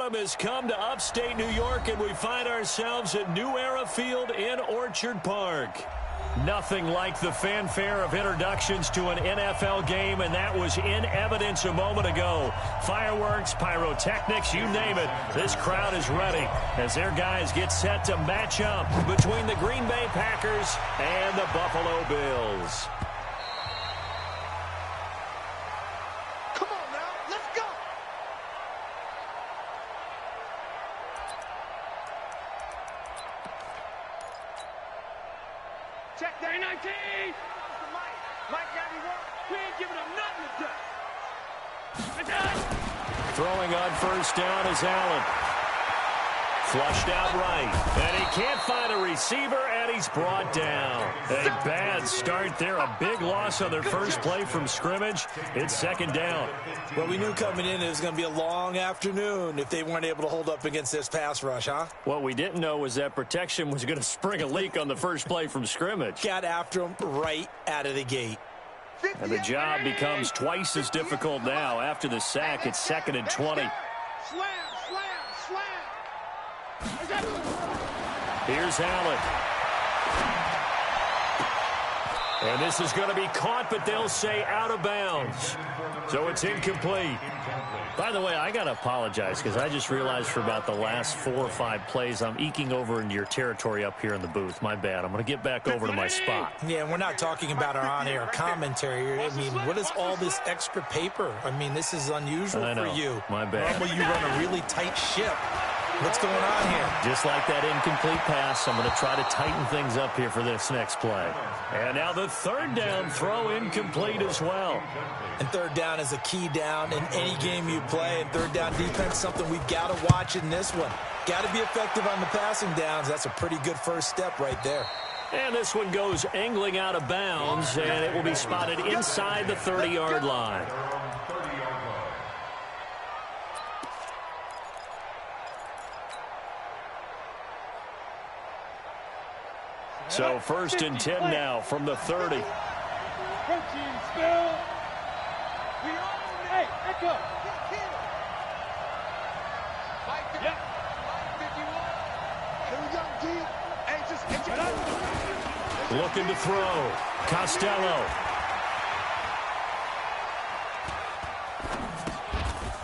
storm has come to upstate New York, and we find ourselves at New Era Field in Orchard Park. Nothing like the fanfare of introductions to an NFL game, and that was in evidence a moment ago. Fireworks, pyrotechnics, you name it. This crowd is ready as their guys get set to match up between the Green Bay Packers and the Buffalo Bills. Come on now, let's go! Check that 19! Mike 91. We ain't giving him nothing to do. Throwing on first down is Allen. Flushed out right. And he can't find a receiver, and he's brought down. A bad start there. A big loss on their first play from scrimmage. It's second down. Well, we knew coming in it was going to be a long afternoon if they weren't able to hold up against this pass rush, huh? What we didn't know was that protection was going to spring a leak on the first play from scrimmage. Got after him right out of the gate. And the job becomes twice as difficult now. After the sack, it's 2nd and 20. Slam, slam, slam. Here's Allen. And this is going to be caught, but they'll say out of bounds. So it's incomplete. By the way, I got to apologize because I just realized for about the last 4 or 5 plays, I'm eking over into your territory up here in the booth. My bad. I'm going to get back over to my spot. Yeah, we're not talking about our on-air commentary. I mean, what is all this extra paper? I mean, this is unusual for you. My bad. Normally you run a really tight ship. What's going on here? Just like that incomplete pass, I'm going to try to tighten things up here for this next play. And now the third down throw incomplete as well. And third down is a key down in any game you play. And third down defense, something we've got to watch in this one. Got to be effective on the passing downs. That's a pretty good first step right there. And this one goes angling out of bounds, and it will be spotted inside the 30-yard line. So 1st and 10 now from the 30. Looking to throw. Costello.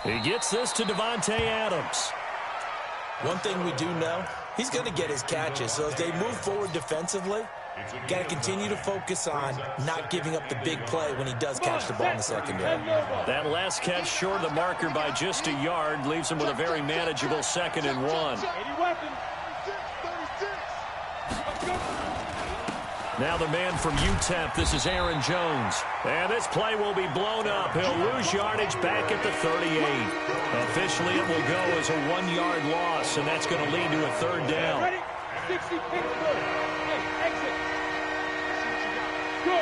He gets this to Davante Adams. One thing we do know, he's going to get his catches. So as they move forward defensively, got to continue to focus on not giving up the big play when he does catch the ball in the secondary. That last catch short of the marker by just a yard leaves him with a very manageable 2nd and 1. Now the man from UTEP, this is Aaron Jones. And this play will be blown up. He'll lose yardage back at the 38. Officially, it will go as a 1-yard loss, and that's going to lead to a third down. Ready? 60 Pittsburgh. Hey, exit. Go.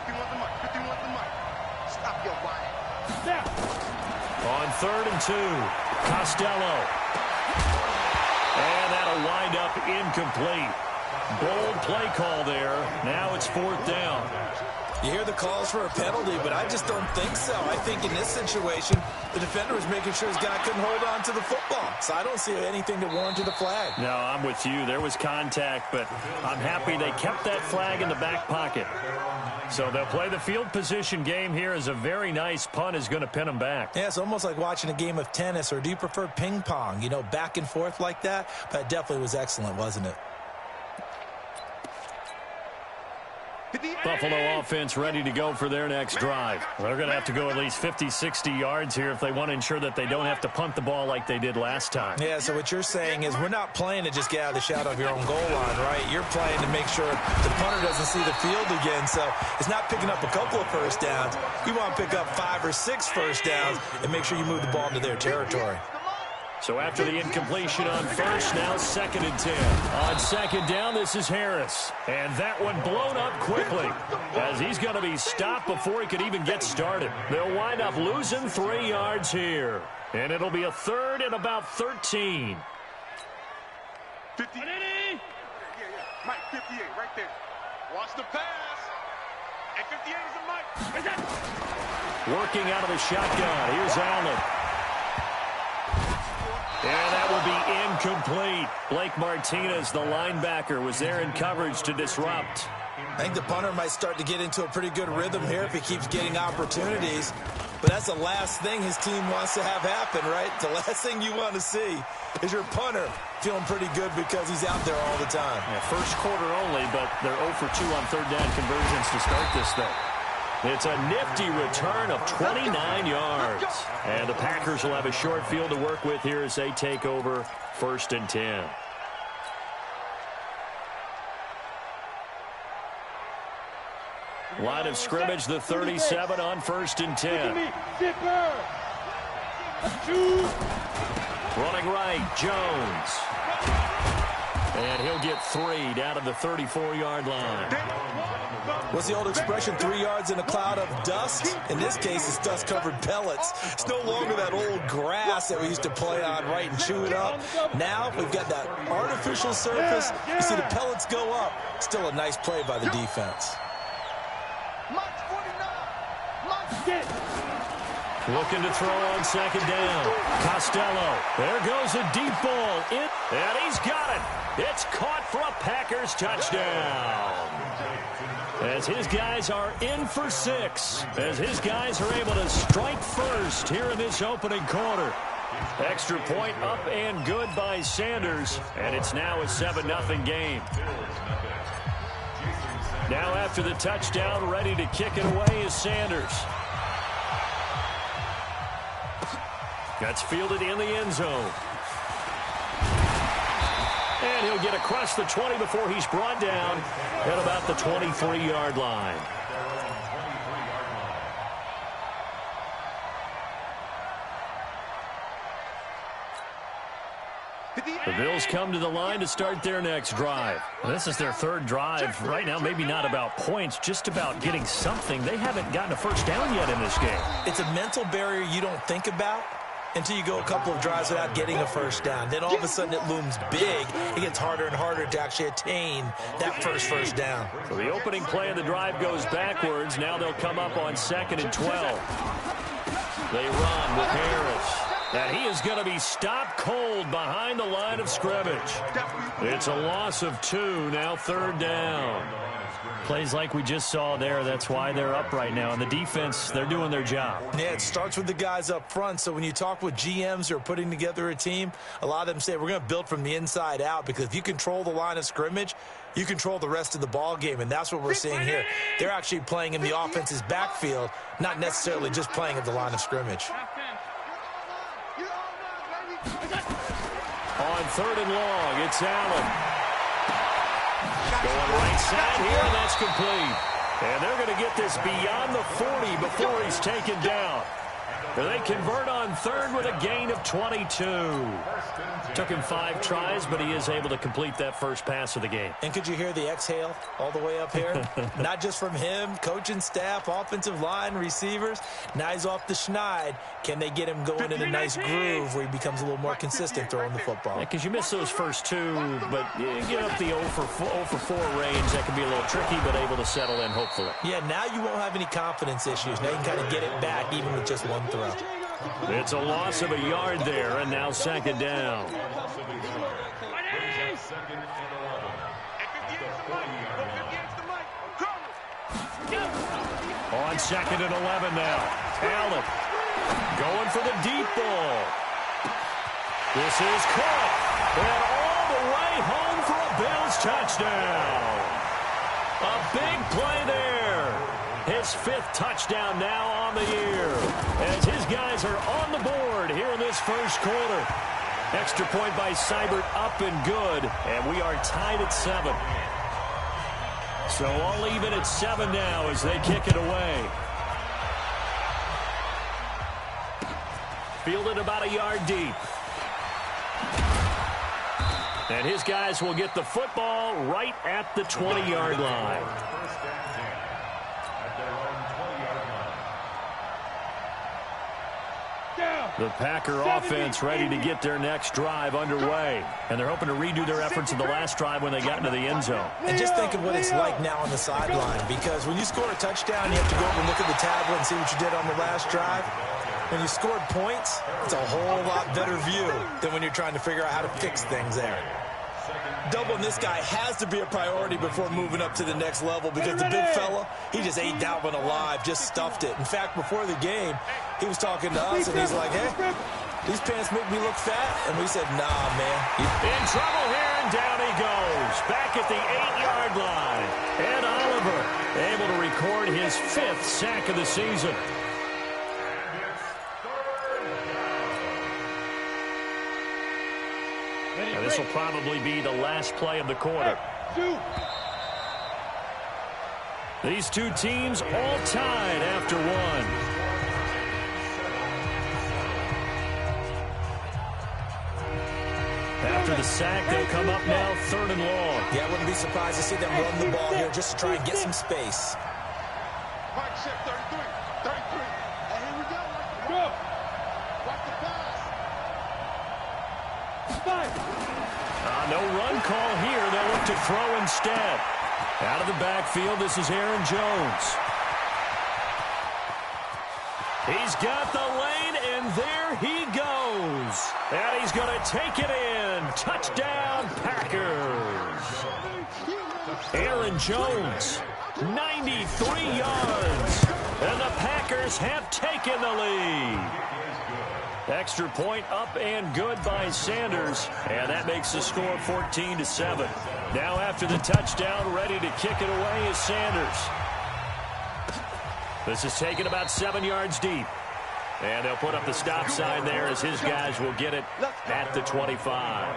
51 the mic. 51 the mic. Stop your whining. Snap. On 3rd and 2, Costello. And that'll wind up incomplete. Bold play call there. Now it's 4th down. You hear the calls for a penalty, but I just don't think so. I think in this situation, the defender was making sure his guy couldn't hold on to the football. So I don't see anything that warranted a flag. No, I'm with you. There was contact, but I'm happy they kept that flag in the back pocket. So they'll play the field position game here as a very nice punt is going to pin them back. Yeah, it's almost like watching a game of tennis, or do you prefer ping pong? You know, back and forth like that? But it definitely was excellent, wasn't it? Buffalo offense ready to go for their next drive. They're going to have to go at least 50, 60 yards here if they want to ensure that they don't have to punt the ball like they did last time. Yeah, so what you're saying is we're not playing to just get out of the shadow of your own goal line, right? You're playing to make sure the punter doesn't see the field again. So it's not picking up a couple of first downs. You want to pick up 5 or 6 first downs and make sure you move the ball into their territory. So after the incompletion on first, now 2nd and 10. On 2nd down, this is Harris. And that one blown up quickly as he's going to be stopped before he could even get started. They'll wind up losing 3 yards here. And it'll be a 3rd and about 13. 50. Mike, 58, right there. Watch the pass. And 58 is a Mike. Working out of the shotgun. Here's Allen. And that will be incomplete. Blake Martinez, the linebacker, was there in coverage to disrupt. I think the punter might start to get into a pretty good rhythm here if he keeps getting opportunities. But that's the last thing his team wants to have happen, right? The last thing you want to see is your punter feeling pretty good because he's out there all the time. Yeah, first quarter only, but they're 0 for 2 on third down conversions to start this thing. It's a nifty return of 29 yards. And the Packers will have a short field to work with here as they take over 1st and 10. Line of scrimmage, the 37 on 1st and 10. Running right, Jones. And he'll get 3 down to the 34-yard line. What's the old expression, 3 yards in a cloud of dust? In this case, it's dust-covered pellets. It's no longer that old grass that we used to play on, right, and chew it up. Now we've got that artificial surface. You see the pellets go up. Still a nice play by the defense. Looking to throw on 2nd down. Costello. There goes a deep ball. And he's got it. It's caught for a Packers touchdown. As his guys are in for 6. As his guys are able to strike first here in this opening quarter. Extra point up and good by Sanders. And it's now a 7-0 game. Now after the touchdown, ready to kick it away is Sanders. That's fielded in the end zone. And he'll get across the 20 before he's brought down at about the 23-yard line. The Bills come to the line to start their next drive. This is their 3rd drive. Right now, maybe not about points, just about getting something. They haven't gotten a first down yet in this game. It's a mental barrier you don't think about until you go a couple of drives without getting a first down. Then all of a sudden it looms big. It gets harder and harder to actually attain that first down. So the opening play of the drive goes backwards. Now they'll come up on 2nd and 12. They run with Harris. And he is going to be stopped cold behind the line of scrimmage. It's a loss of 2, now 3rd down. Plays like we just saw there, that's why they're up right now. And the defense, they're doing their job. Yeah, it starts with the guys up front. So when you talk with GMs who are putting together a team, a lot of them say we're going to build from the inside out, because if you control the line of scrimmage, you control the rest of the ball game, and that's what we're seeing here. They're actually playing in the offense's backfield, not necessarily just playing at the line of scrimmage. On 3rd and long, it's Allen. Going right side here, and that's complete. And they're going to get this beyond the 40 before he's taken down. They convert on 3rd with a gain of 22. Took him 5 tries, but he is able to complete that first pass of the game. And could you hear the exhale all the way up here? Not just from him, coaching staff, offensive line, receivers. Now he's off the schneid. Can they get him going in a nice groove where he becomes a little more consistent throwing the football? Because you miss those first 2, but you get up the 0 for 4 range. That can be a little tricky, but able to settle in, hopefully. Yeah, now you won't have any confidence issues. Now you can kind of get it back even with just 1 throw. It's a loss of a yard there, and now 2nd down. On 2nd and 11 now. Allen going for the deep ball. This is caught. And all the way home for a Bills touchdown. A big play there. His 5th touchdown now on the year, as his guys are on the board here in this first quarter. Extra point by Seibert, up and good, and we are tied at 7. So all even at 7 now as they kick it away. Fielded about a yard deep. And his guys will get the football right at the 20-yard line. The Packer offense ready to get their next drive underway. And they're hoping to redo their efforts in the last drive when they got into the end zone. And just think of what it's like now on the sideline, because when you score a touchdown, you have to go over and look at the tablet and see what you did on the last drive. When you scored points, it's a whole lot better view than when you're trying to figure out how to fix things there. Doubling this guy has to be a priority before moving up to the next level, because the big fella, he just ate Dalvin alive, just stuffed it. In fact, before the game, he was talking to us, and he's like, hey, these pants make me look fat. And we said, nah, man. In trouble here, and down he goes. Back at the 8-yard line. Ed Oliver able to record his 5th sack of the season. And this will probably be the last play of the quarter. These two teams all tied after one. After the sack, they'll come up now 3rd and long. Yeah, I wouldn't be surprised to see them run the ball here just to try and get some space. Mike, shift 33. 33. And here we go. Go. Watch the pass. No run call here. They'll look to throw instead. Out of the backfield, this is Aaron Jones. He's got the lane, and there he goes. And he's going to take it in. Touchdown, Packers. Aaron Jones, 93 yards. And the Packers have taken the lead. Extra point up and good by Sanders. And that makes the score 14-7. Now after the touchdown, ready to kick it away is Sanders. This is taken about 7 yards deep. And they'll put up the stop sign there as his guys will get it at the 25.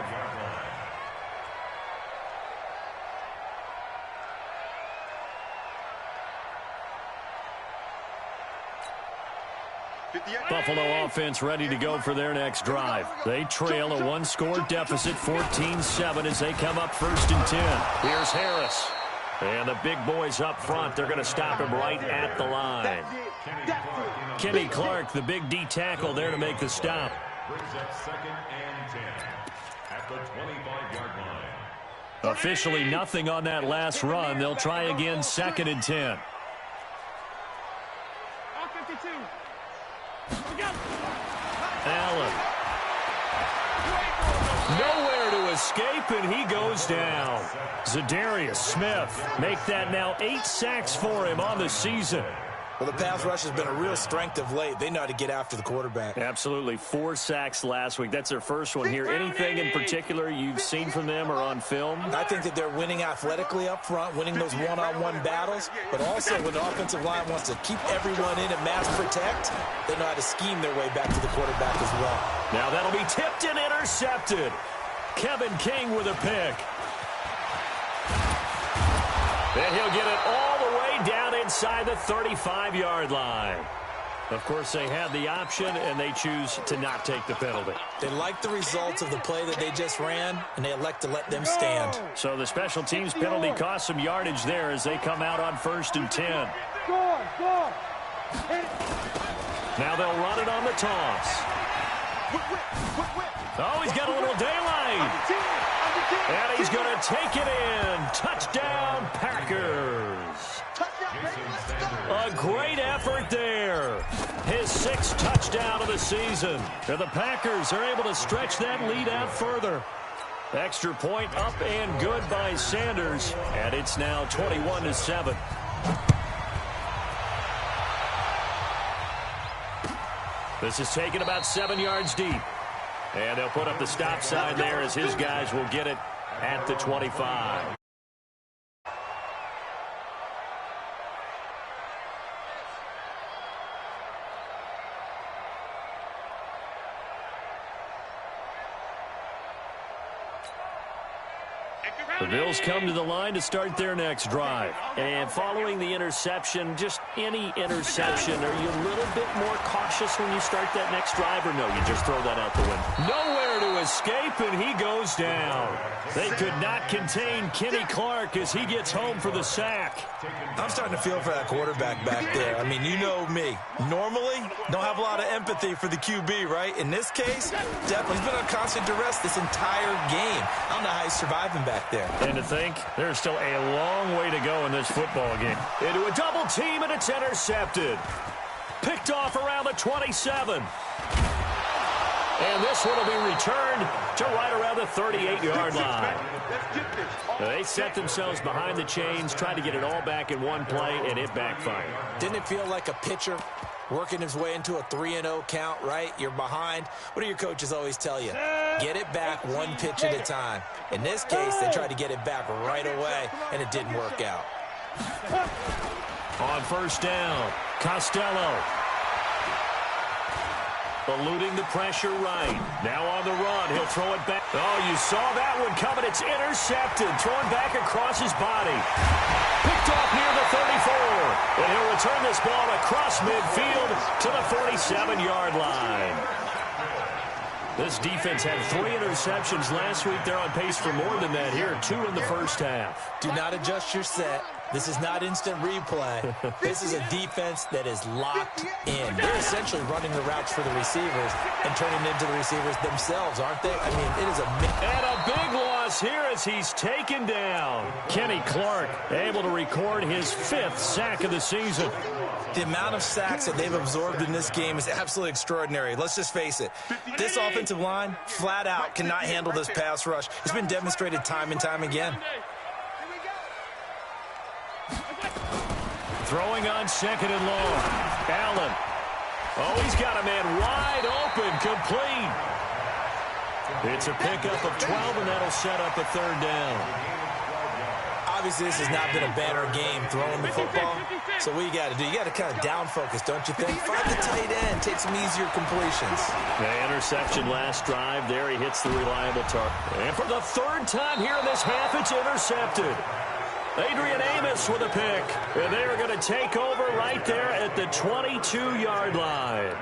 Buffalo offense ready to go for their next drive. They trail a one-score deficit, 14-7, as they come up 1st and 10. Here's Harris. And the big boys up front, they're going to stop him right at the line. Kenny Clark, the big D tackle there to make the stop. Officially nothing on that last run. They'll try again 2nd and 10. Allen. Nowhere to escape, and he goes down. Zadarius Smith make that now 8 sacks for him on the season. Well, the pass rush has been a real strength of late. They know how to get after the quarterback. Absolutely. 4 sacks last week. That's their first one here. Anything in particular you've seen from them or on film? I think that they're winning athletically up front, winning those one-on-one battles, but also when the offensive line wants to keep everyone in and mass protect, they know how to scheme their way back to the quarterback as well. Now that'll be tipped and intercepted. Kevin King with a pick. And he'll get it all the way down inside the 35-yard line. Of course, they had the option, and they choose to not take the penalty. They like the results of the play that they just ran, and they elect to let them stand. So the special teams penalty cost some yardage there as they come out on 1st and 10. Now they'll run it on the toss. Oh, he's got a little daylight. And he's going to take it in. Touchdown, Packers. A great effort there. His 6th touchdown of the season. And the Packers are able to stretch that lead out further. Extra point up and good by Sanders. And it's now 21-7. This is taken about 7 yards deep. And they'll put up the stop sign there as his guys will get it at the 25. The Bills come to the line to start their next drive. And following the interception, just any interception, are you a little bit more cautious when you start that next drive, or no, you just throw that out the window? Nowhere to escape, and he goes down. They could not contain Kenny Clark as he gets home for the sack. I'm starting to feel for that quarterback back there. I mean, you know me. Normally, don't have a lot of empathy for the QB, right? In this case, definitely. He's been on constant duress this entire game. I don't know how he's surviving back there. And to think, there's still a long way to go in this football game. Into a double team, and it's intercepted. Picked off around the 27. And this one will be returned to right around the 38-yard line. They set themselves behind the chains, tried to get it all back in one play, and it backfired. Didn't it feel like a pitcher working his way into a 3-0 count, right? You're behind. What do your coaches always tell you? Get it back one pitch at a time. In this case, they tried to get it back right away, and it didn't work out. On first down, Costello. Eluding the pressure right. Now on the run. He'll throw it back. Oh, you saw that one coming. It's intercepted. Thrown back across his body. Picked off near the 34. And he'll return this ball across midfield to the 47-yard line. This defense had 3 interceptions last week. They're on pace for more than that here. 2 in the first half. Do not adjust your set. This is not instant replay. This is a defense that is locked in. They're essentially running the routes for the receivers and turning into the receivers themselves, aren't they? I mean, it is a... And a big loss here as he's taken down. Kenny Clark able to record his 5th sack of the season. The amount of sacks that they've absorbed in this game is absolutely extraordinary. Let's just face it. This offensive line, flat out, cannot handle this pass rush. It's been demonstrated time and time again. Throwing on 2nd and long. Allen. Oh, he's got a man wide open, complete. It's a pickup of 12, and that'll set up a 3rd down. Obviously, this has not been a banner game throwing the football. So what you got to do, you got to kind of down focus, don't you think? Find the tight end, take some easier completions. The interception last drive. There he hits the reliable target. And for the 3rd time here in this half, it's intercepted. Adrian Amos with a pick. And they are going to take over right there at the 22-yard line.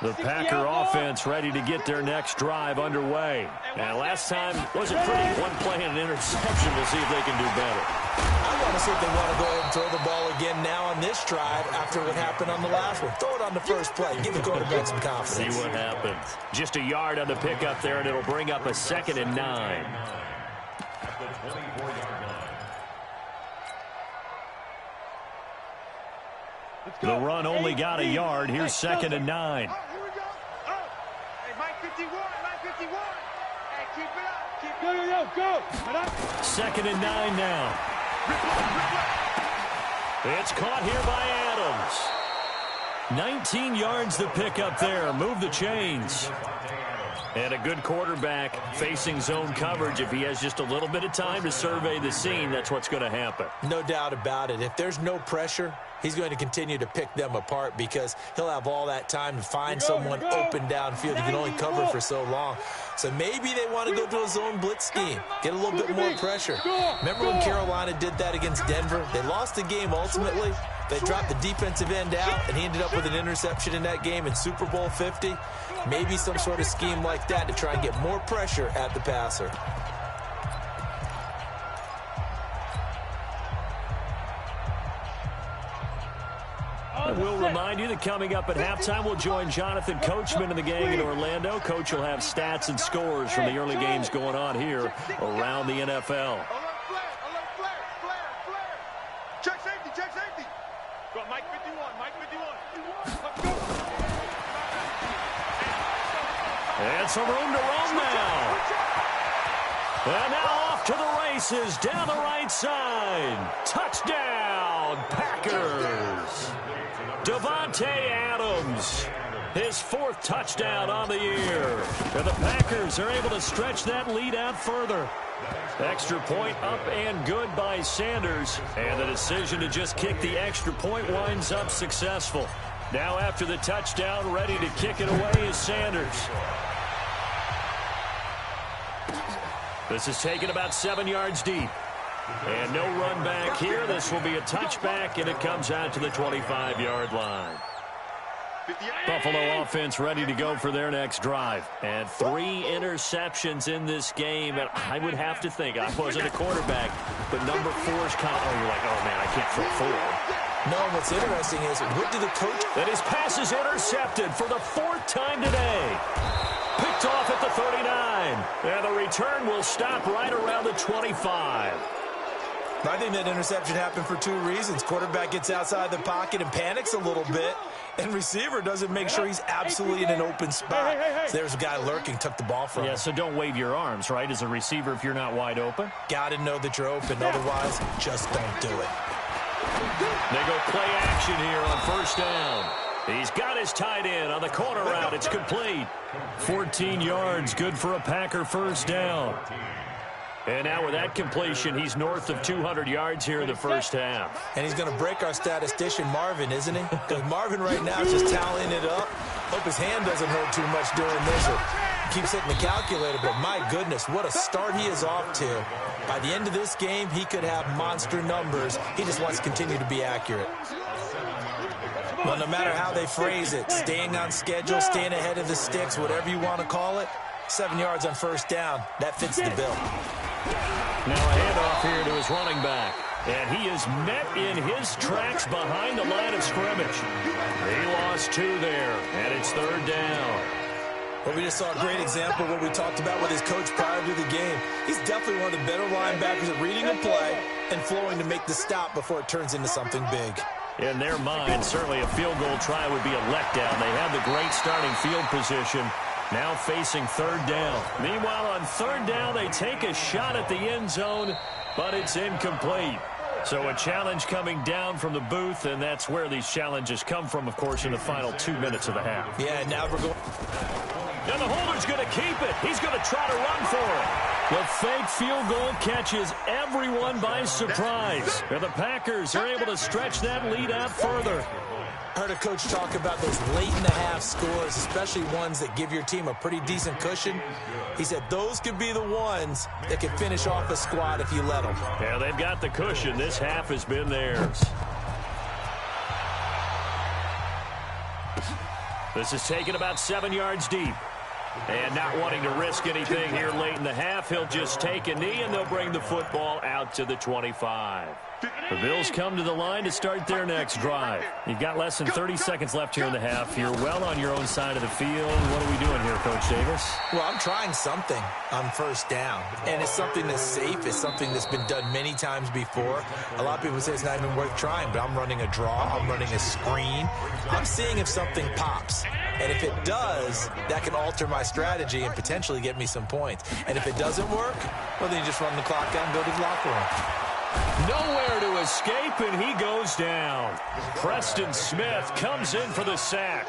The Packer offense ready to get their next drive underway. And last time wasn't pretty. One play and an interception. We'll see if they can do better. I want to see if they want to go ahead and throw the ball again now on this drive after what happened on the last one. Throw it on the first play. Give the quarterback some confidence. See what happens. Just a yard on the pickup there, and it'll bring up a 2nd and 9. The run only got a yard. Here's 2nd and 9. Hey, Mike 51, Mike 51. Hey, keep it up. Keep it up. Go. 2nd and 9 now. It's caught here by Adams. 19 yards the pickup there. Move the chains. And a good quarterback facing zone coverage. If he has just a little bit of time to survey the scene, that's what's going to happen. No doubt about it. If there's no pressure, he's going to continue to pick them apart because he'll have all that time to find someone open downfield. He can only cover for so long. So maybe they want to go to a zone blitz scheme, get a little bit more pressure. Remember when Carolina did that against Denver? They lost the game ultimately. They dropped the defensive end out, and he ended up with an interception in that game in Super Bowl 50. Maybe some sort of scheme like that to try and get more pressure at the passer. We'll remind you that coming up at halftime, we'll join Jonathan Coachman and the gang in Orlando. Coach will have stats and scores from the early games going on here around the NFL. Alert flare. Check safety. Go, Mike 51, Mike 51. Let's go. And some room to roam now. And now off to the races down the right side. Touchdown, Packers. Davante Adams, his 4th touchdown on the year. And the Packers are able to stretch that lead out further. Extra point up and good by Sanders. And the decision to just kick the extra point winds up successful. Now after the touchdown, ready to kick it away is Sanders. This is taken about 7 yards deep. And no run back here. This will be a touchback, and it comes out to the 25-yard line. Buffalo offense ready to go for their next drive. And 3 interceptions in this game. And I would have to think, I wasn't a quarterback, but number 4 is kind of, you're like, oh, man, I can't throw 4. No, what's interesting is, what did the coach... And his pass is intercepted for the 4th time today. Picked off at the 39. And the return will stop right around the 25. I think that interception happened for 2 reasons. Quarterback gets outside the pocket and panics a little bit, and receiver doesn't make sure he's absolutely in an open spot. So there's a guy lurking, took the ball from him. Yeah, so don't wave your arms, right, as a receiver if you're not wide open. Got to know that you're open. Otherwise, just don't do it. They go play action here on first down. He's got his tight end on the corner route. It's complete. 14 yards, good for a Packer first down. And now with that completion, he's north of 200 yards here in the first half. And he's going to break our statistician, Marvin, isn't he? Because Marvin right now is just tallying it up. Hope his hand doesn't hurt too much doing this. Or keeps hitting the calculator, but my goodness, what a start he is off to. By the end of this game, he could have monster numbers. He just wants to continue to be accurate. Well, no matter how they phrase it, staying on schedule, staying ahead of the sticks, whatever you want to call it, 7 yards on first down, that fits the bill. Now a handoff here to his running back. And he is met in his tracks behind the line of scrimmage. He lost 2 there, and it's 3rd down. Well, we just saw a great example of what we talked about with his coach prior to the game. He's definitely one of the better linebackers at reading a play and flowing to make the stop before it turns into something big. In their mind, certainly a field goal try would be a letdown. They had the great starting field position. Now facing 3rd down. Meanwhile, on 3rd down, they take a shot at the end zone, but it's incomplete. So a challenge coming down from the booth, and that's where these challenges come from, of course, in the final 2 minutes of the half. Yeah, now we're going... And the holder's going to keep it. He's going to try to run for it. The fake field goal catches everyone by surprise. And the Packers are able to stretch that lead out further. I heard a coach talk about those late-in-the-half scores, especially ones that give your team a pretty decent cushion. He said those could be the ones that can finish off a squad if you let them. Yeah, they've got the cushion. This half has been theirs. This is taken about 7 yards deep. And not wanting to risk anything here late in the half, he'll just take a knee, and they'll bring the football out to the 25. The Bills come to the line to start their next drive. You've got less than 30 seconds left here in the half. You're well on your own side of the field. What are we doing here, Coach Davis? Well, I'm trying something on first down. And it's something that's safe. It's something that's been done many times before. A lot of people say it's not even worth trying, but I'm running a draw. I'm running a screen. I'm seeing if something pops. And if it does, that can alter my strategy and potentially get me some points. And if it doesn't work, well, then you just run the clock out and go to the locker room. Nowhere to escape, and he goes down. Preston Smith comes in for the sack.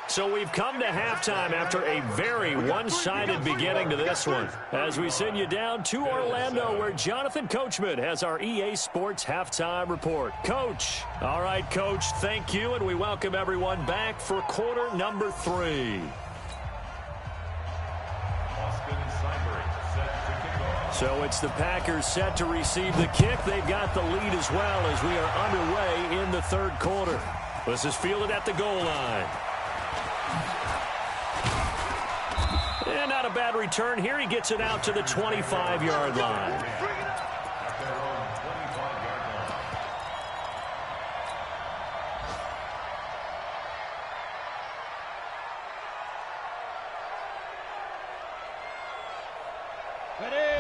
So we've come to halftime after a very one-sided beginning to this one. As we send you down to Orlando, where Jonathan Coachman has our EA Sports Halftime Report. Coach. All right, Coach, thank you, and we welcome everyone back for quarter number 3. So it's the Packers set to receive the kick. They've got the lead as well as we are underway in the 3rd quarter. This is fielded at the goal line. And not a bad return here. He gets it out to the 25-yard line.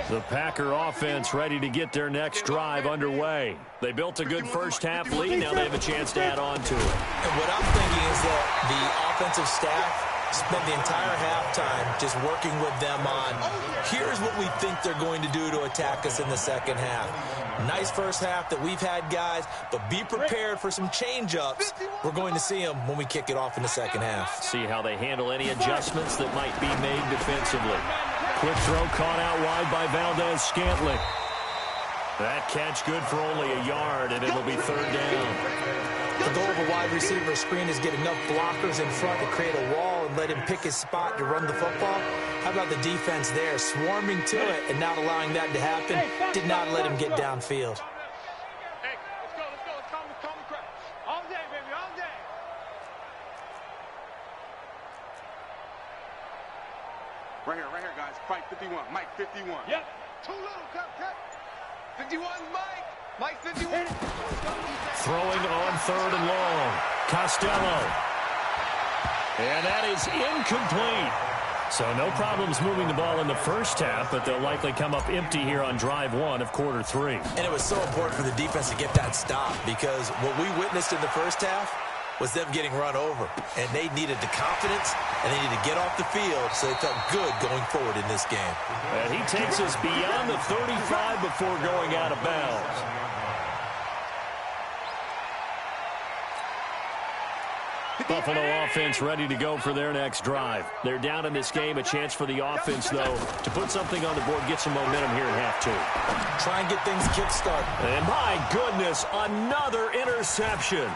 The Packer offense ready to get their next drive underway. They built a good first-half lead. Now they have a chance to add on to it. And what I'm thinking is that the offensive staff spent the entire halftime just working with them on, here's what we think they're going to do to attack us in the second half. Nice first half that we've had, guys, but be prepared for some change-ups. We're going to see them when we kick it off in the second half. See how they handle any adjustments that might be made defensively. Quick throw caught out wide by Valdez-Scantling. That catch good for only a yard, and it'll be third down. The goal of a wide receiver screen is get enough blockers in front to create a wall and let him pick his spot to run the football. How about the defense there, swarming to it and not allowing that to happen? Did not let him get downfield. Hey, let's go. Calm the crowd. All day, baby, all day. Right here, guys. Fight 51. Mike, 51. Yep. Too little, cut. 51, Mike. Mike, 51. Throwing on third and long. Costello. And that is incomplete. So no problems moving the ball in the first half, but they'll likely come up empty here on drive one of quarter three. And it was so important for the defense to get that stop because what we witnessed in the first half was them getting run over. And they needed the confidence, and they needed to get off the field so they felt good going forward in this game. And he takes us beyond the 35 before going out of bounds. Buffalo offense ready to go for their next drive. They're down in this game. A chance for the offense, though, to put something on the board, get some momentum here in half two. Try and get things kick-started. And my goodness, another interception.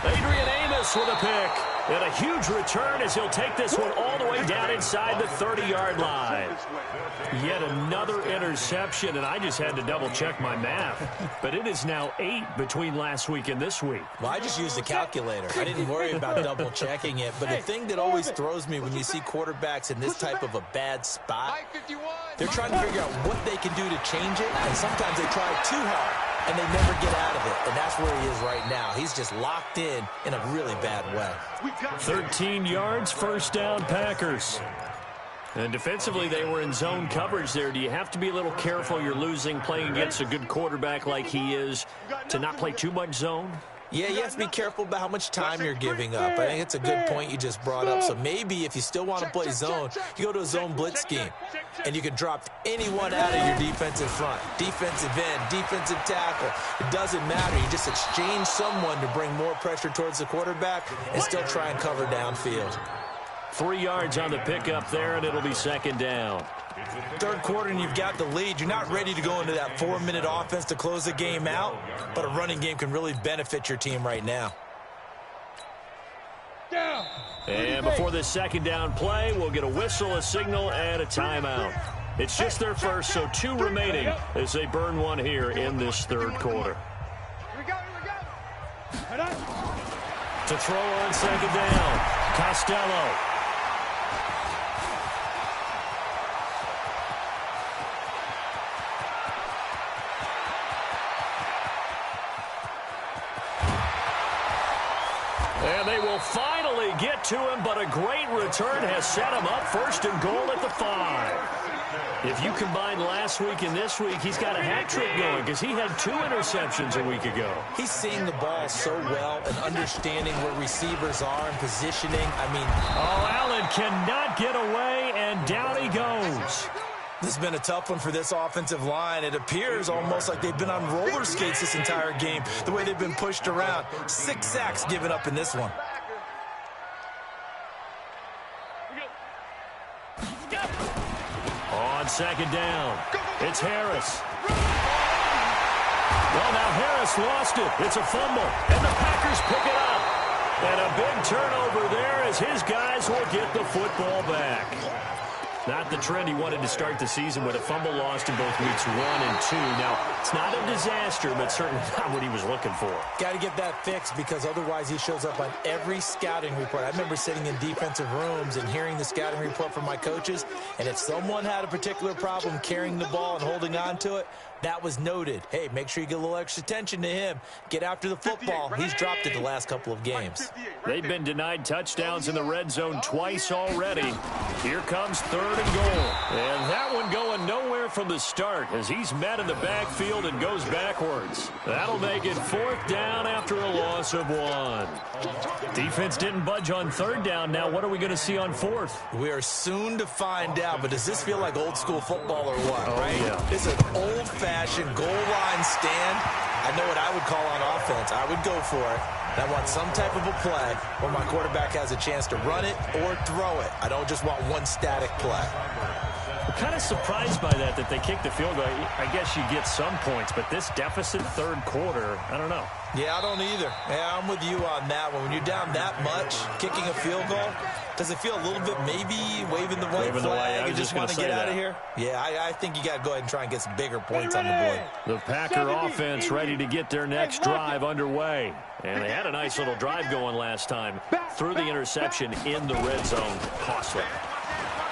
Adrian Amos with a pick. And a huge return as he'll take this one all the way down inside the 30-yard line. Yet another interception, and I just had to double-check my math. But it is now 8 between last week and this week. Well, I just used the calculator. I didn't worry about double-checking it. But the thing that always throws me when you see quarterbacks in this type of a bad spot, they're trying to figure out what they can do to change it, and sometimes they try too hard. And they never get out of it, and that's where he is right now. He's just locked in a really bad way. 13 yards, first down, Packers. And defensively, they were in zone coverage there. Do you have to be a little careful you're losing, playing against a good quarterback like he is, to not play too much zone? Yeah, you have to be careful about how much time you're giving up. I think it's a good point you just brought up. So maybe if you still want to play zone, you go to a zone blitz scheme. And you can drop anyone out of your defensive front. Defensive end, defensive tackle. It doesn't matter. You just exchange someone to bring more pressure towards the quarterback and still try and cover downfield. 3 yards on the pickup there, and it'll be second down. Third quarter and you've got the lead. You're not ready to go into that 4-minute offense to close the game out, but a running game can really benefit your team right now. And before this second down play, we'll get a whistle, a signal, and a timeout. It's just their first, so 2 remaining as they burn one here in this third quarter. To throw on second down, Costello. And they will finally get to him, but a great return has set him up first and goal at the 5. If you combine last week and this week, he's got a hat trick going because he had 2 interceptions a week ago. He's seeing the ball so well and understanding where receivers are and positioning. Oh, Allen cannot get away, and down he goes. This has been a tough one for this offensive line. It appears almost like they've been on roller skates this entire game, the way they've been pushed around. 6 sacks given up in this one. On second down, it's Harris. Well, now Harris lost it. It's a fumble, and the Packers pick it up. And a big turnover there as his guys will get the football back. Not the trend he wanted to start the season with a fumble lost in both weeks 1 and 2. Now, it's not a disaster, but certainly not what he was looking for. Got to get that fixed because otherwise he shows up on every scouting report. I remember sitting in defensive rooms and hearing the scouting report from my coaches, and if someone had a particular problem carrying the ball and holding on to it, that was noted. Hey, make sure you get a little extra attention to him. Get after the football. He's dropped it the last couple of games. They've been denied touchdowns in the red zone twice already. Here comes third and goal. And that one going nowhere from the start as he's met in the backfield and goes backwards. That'll make it 4th down after a loss of 1. Defense didn't budge on third down. Now what are we going to see on 4th? We are soon to find out, but does this feel like old school football or what, right? Yeah. It's an old-fashioned goal line stand. I know what I would call on offense. I would go for it. I want some type of a play where my quarterback has a chance to run it or throw it. I don't just want one static play. I'm kind of surprised by that they kicked the field goal. I guess you get some points, but this deficit third quarter, I don't know. Yeah, I don't either. Yeah, I'm with you on that one. When you're down that much, kicking a field goal, does it feel a little bit maybe waving the white flag and just want to get out of here? Yeah, I think you got to go ahead and try and get some bigger points on the board. The Packer offense ready to get their next drive underway. And they had a nice little drive going last time. Threw the interception in the red zone. Costly.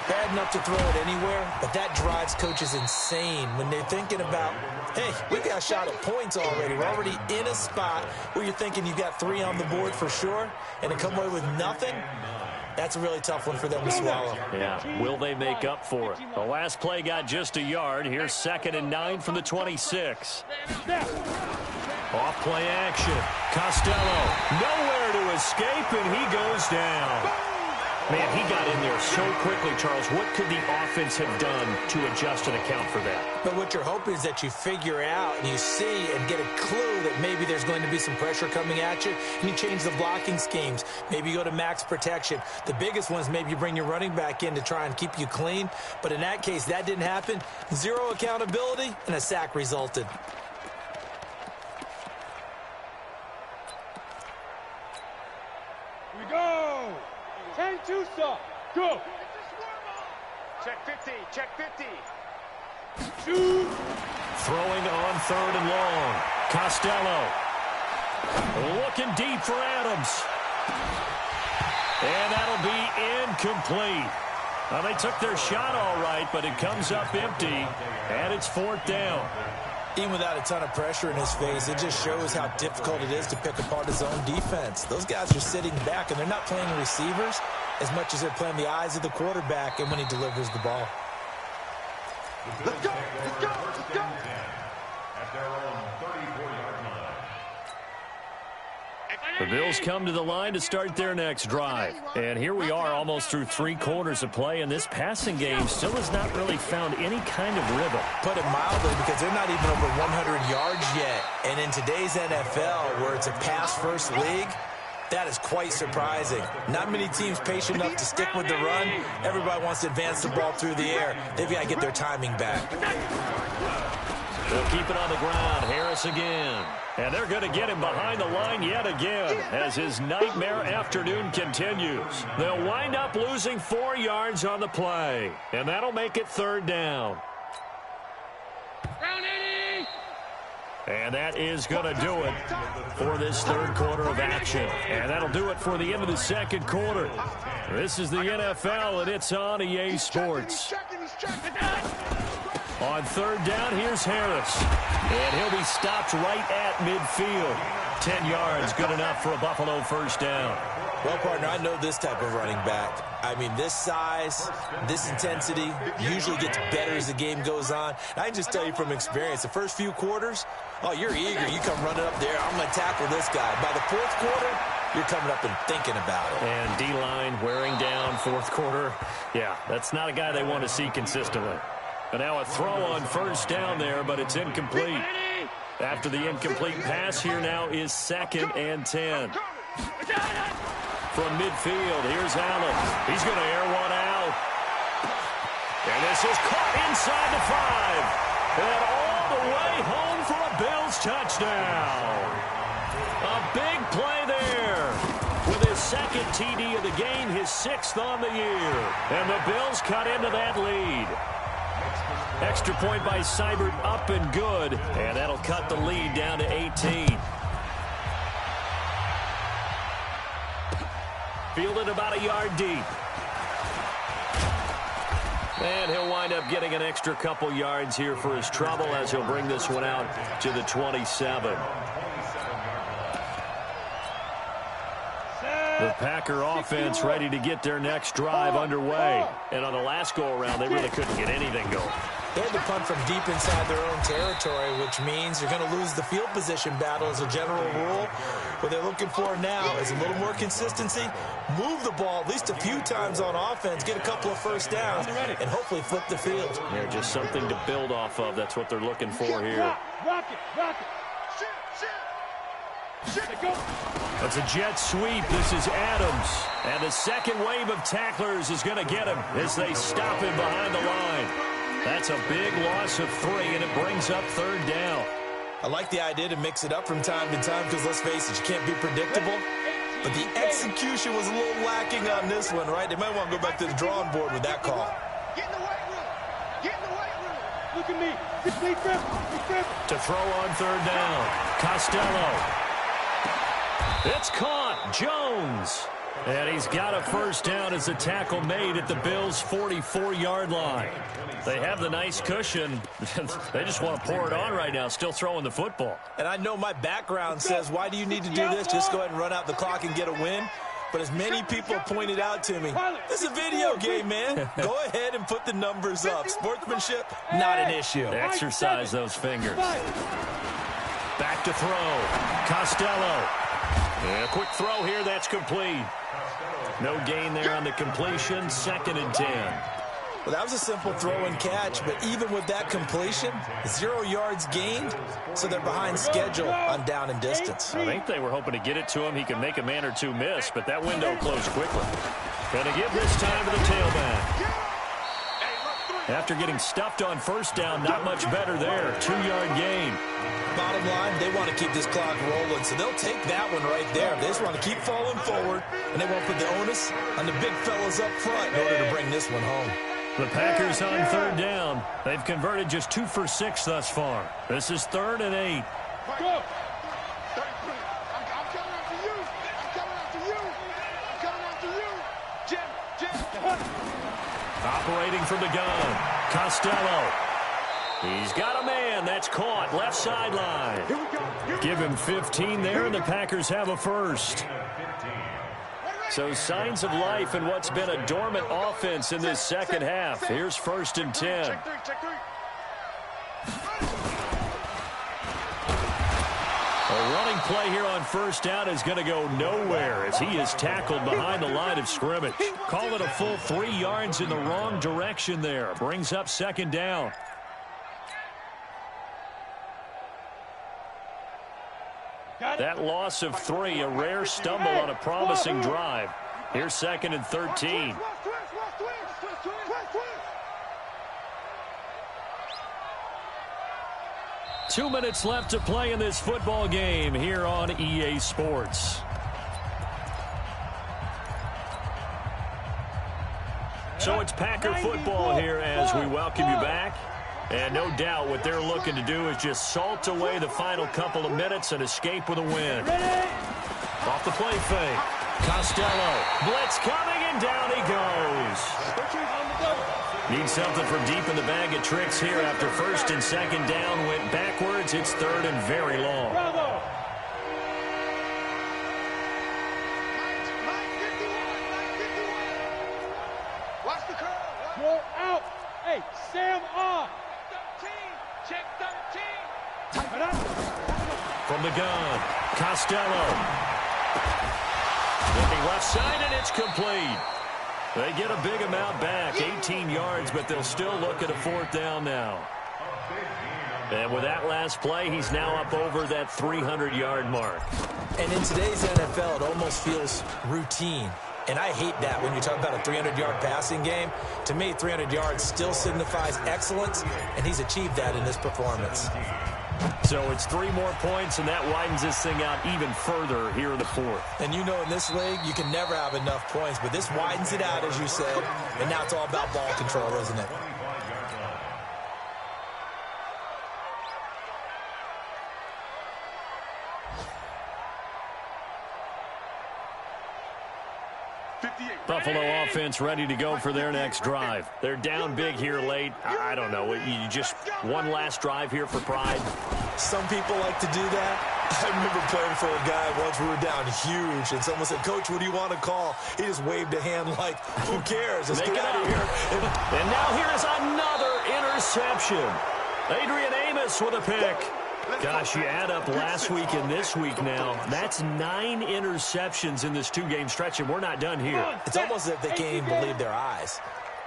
Bad enough to throw it anywhere, but that drives coaches insane when they're thinking about, hey, we got a shot at points already. We're already in a spot where you're thinking you've got 3 on the board for sure, and to come away with nothing, that's a really tough one for them to swallow. Yeah, will they make up for it? The last play got just a yard. Here's 2nd and 9 from the 26. Off play action. Costello, nowhere to escape, and he goes down. Man, he got in there so quickly, Charles. What could the offense have done to adjust and account for that? But what you're hoping is that you figure out and you see and get a clue that maybe there's going to be some pressure coming at you, and you change the blocking schemes. Maybe you go to max protection. The biggest one is maybe you bring your running back in to try and keep you clean. But in that case, that didn't happen. 0 accountability, and a sack resulted. Here we go! 10-2 stop. Go! Check 50, check 50. Shoot! Throwing on 3rd and long. Costello. Looking deep for Adams. And that'll be incomplete. Well, they took their shot all right, but it comes up empty, and it's 4th down. Even without a ton of pressure in his face, it just shows how difficult it is to pick apart his own defense. Those guys are sitting back, and they're not playing receivers as much as they're playing the eyes of the quarterback and when he delivers the ball. Let's go! Let's go! Let's go! At their own 34-yard line. The Bills come to the line to start their next drive. And here we are almost through 3 quarters of play, and this passing game still has not really found any kind of rhythm. Put it mildly, because they're not even over 100 yards yet. And in today's NFL, where it's a pass-first league, that is quite surprising. Not many teams patient enough to stick with the run. Everybody wants to advance the ball through the air. They've got to get their timing back. They'll keep it on the ground. Harris again. And they're going to get him behind the line yet again as his nightmare afternoon continues. They'll wind up losing 4 yards on the play. And that'll make it 3rd down. And that is going to do it for this 3rd quarter of action. And that'll do it for the end of the 2nd quarter. This is the NFL, and it's on EA Sports. On 3rd down, here's Harris. And he'll be stopped right at midfield. 10 yards, good enough for a Buffalo 1st down. Well, partner, I know this type of running back. I mean, this size, this intensity usually gets better as the game goes on. I can just tell you from experience, the first few quarters, oh, you're eager. You come running up there. I'm going to tackle this guy. By the 4th quarter, you're coming up and thinking about it. And D-line wearing down 4th quarter. Yeah, that's not a guy they want to see consistently. And now a throw on 1st down there, but it's incomplete. After the incomplete pass, here now is 2nd and 10. From midfield, here's Allen. He's going to air one out. And this is caught inside the 5. And all the way home for a Bills touchdown. A big play there. With his 2nd TD of the game, his 6th on the year. And the Bills cut into that lead. Extra point by Seibert, up and good. And that'll cut the lead down to 18. Fielded about a yard deep. And he'll wind up getting an extra couple yards here for his trouble as he'll bring this one out to the 27. The Packer offense ready to get their next drive underway. And on the last go-around, they really couldn't get anything going. They had to punt from deep inside their own territory, which means you're going to lose the field position battle as a general rule. What they're looking for now is a little more consistency, move the ball at least a few times on offense, get a couple of 1st downs, and hopefully flip the field. Yeah, just something to build off of. That's what they're looking for here. Rock it, rock it. It's a jet sweep. This is Adams. And the second wave of tacklers is going to get him as they stop him behind the line. That's a big loss of 3, and it brings up 3rd down. I like the idea to mix it up from time to time because, let's face it, you can't be predictable. But the execution was a little lacking on this one, right? They might want to go back to the drawing board with that call. Get in the weight room. Get in the weight room. Look at me. To throw on 3rd down. Costello. It's caught. Jones. And he's got a 1st down as a tackle made at the Bills' 44-yard line. They have the nice cushion. They just want to pour it on right now, still throwing the football. And I know my background says, why do you need to do this? Just go ahead and run out the clock and get a win. But as many people pointed out to me, this is a video game, man. Go ahead and put the numbers up. Sportsmanship, not an issue. Exercise those fingers. Back to throw. Costello. And a quick throw here, that's complete. No gain there on the completion, 2nd and 10. Well, that was a simple throw and catch, but even with that completion, 0 yards gained, so they're behind schedule on down and distance. I think they were hoping to get it to him. He could make a man or two miss, but that window closed quickly. Going to give this time to the tailback. After getting stuffed on 1st down, not much better there. 2-yard gain. Bottom line, they want to keep this clock rolling, so they'll take that one right there. They just want to keep falling forward, and they won't put the onus on the big fellas up front in order to bring this one home. The Packers on 3rd down. They've converted just 2 for 6 thus far. This is 3rd and 8. Go. I'm coming after you. I'm coming after you. I'm coming after you. Jim. Operating from the gun. Costello. He's got a man. That's caught. Left sideline. Give him 15 there, and the Packers have a 1st. So signs of life in what's been a dormant offense in this second half. Here's 1st and 10. A running play here on 1st down is going to go nowhere as he is tackled behind the line of scrimmage. Call it a full 3 yards in the wrong direction there. Brings up 2nd down. That loss of 3, a rare stumble on a promising drive. Here's 2nd and 13. Two minutes left to play in this football game here on EA Sports. So it's Packer football here as we welcome you back. And no doubt what they're looking to do is just salt away the final couple of minutes and escape with a win. Off the play fake. Costello. Blitz coming, and down he goes. Needs something from deep in the bag of tricks here after 1st and 2nd down. Went backwards. It's 3rd and very long. Watch the curl. You're out. Hey, Sam off. Check 13. From the gun, Costello. Looking left side, and it's complete. They get a big amount back, 18 yards, but they'll still look at a 4th down now. And with that last play, he's now up over that 300-yard mark. And in today's NFL, it almost feels routine. And I hate that when you talk about a 300-yard passing game. To me, 300 yards still signifies excellence, and he's achieved that in this performance. So it's 3 more points, and that widens this thing out even further here in the 4th. And you know in this league, you can never have enough points, but this widens it out, as you said, and now it's all about ball control, isn't it? Buffalo offense ready to go for their next drive. They're down big here late. I don't know. You just one last drive here for pride. Some people like to do that. I remember playing for a guy once. We were down huge, and someone said, "Coach, what do you want to call?" He just waved a hand like, "Who cares? Let's get out of here." And now here's another interception. Adrian Amos with a pick. Gosh, you add up last week and this week now. That's 9 interceptions in this 2-game stretch, and we're not done here. It's almost as if they can't even believe their eyes.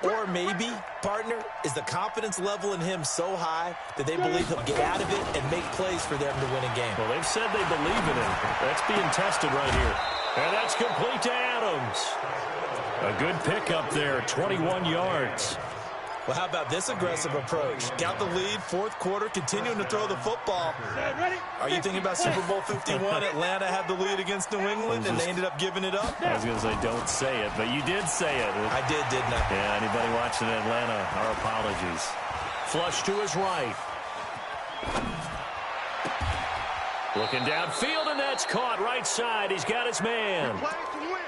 Or maybe, partner, is the confidence level in him so high that they believe he'll get out of it and make plays for them to win a game? Well, they've said they believe in him. That's being tested right here. And that's complete to Adams. A good pickup there, 21 yards. Well, how about this aggressive approach? Got the lead, fourth quarter, continuing to throw the football. Are you thinking about Super Bowl 51? Atlanta had the lead against New England, and they ended up giving it up? I was going to say, don't say it, but you did say it. I did, didn't I? Yeah, anybody watching Atlanta, our apologies. Flush to his right. Looking downfield, and that's caught right side. He's got his man.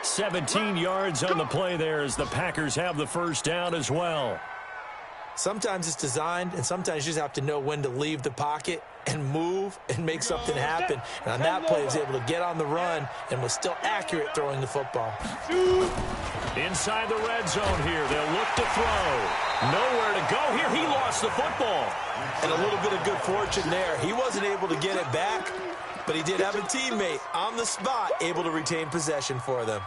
17 yards on the play there as the Packers have the first down as well. Sometimes it's designed, and sometimes you just have to know when to leave the pocket and move and make something happen. And on that play, he was able to get on the run and was still accurate throwing the football. Inside the red zone here. They'll look to throw. Nowhere to go here. He lost the football. And a little bit of good fortune there. He wasn't able to get it back, but he did have a teammate on the spot able to retain possession for them.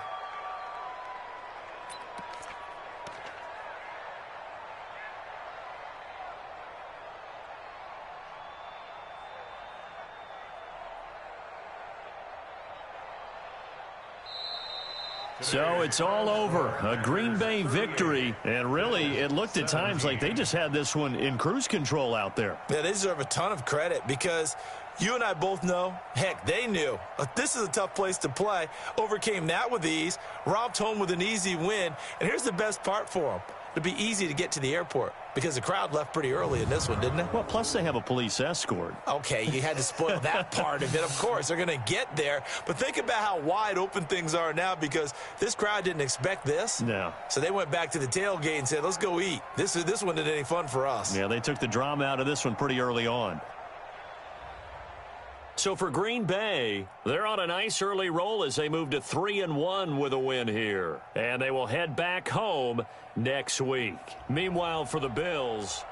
So it's all over. A Green Bay victory. And really, it looked at times like they just had this one in cruise control out there. Yeah, they deserve a ton of credit because you and I both know, heck, they knew. This is a tough place to play. Overcame that with ease. Romped home with an easy win. And here's the best part for them. It'll be easy to get to the airport because the crowd left pretty early in this one, didn't it? Well, plus they have a police escort. Okay, you had to spoil that part of it. Of course, they're going to get there. But think about how wide open things are now because this crowd didn't expect this. No. So they went back to the tailgate and said, let's go eat. This one isn't any fun for us. Yeah, they took the drama out of this one pretty early on. So for Green Bay, they're on a nice early roll as they move to 3-1 with a win here. And they will head back home next week. Meanwhile, for the Bills,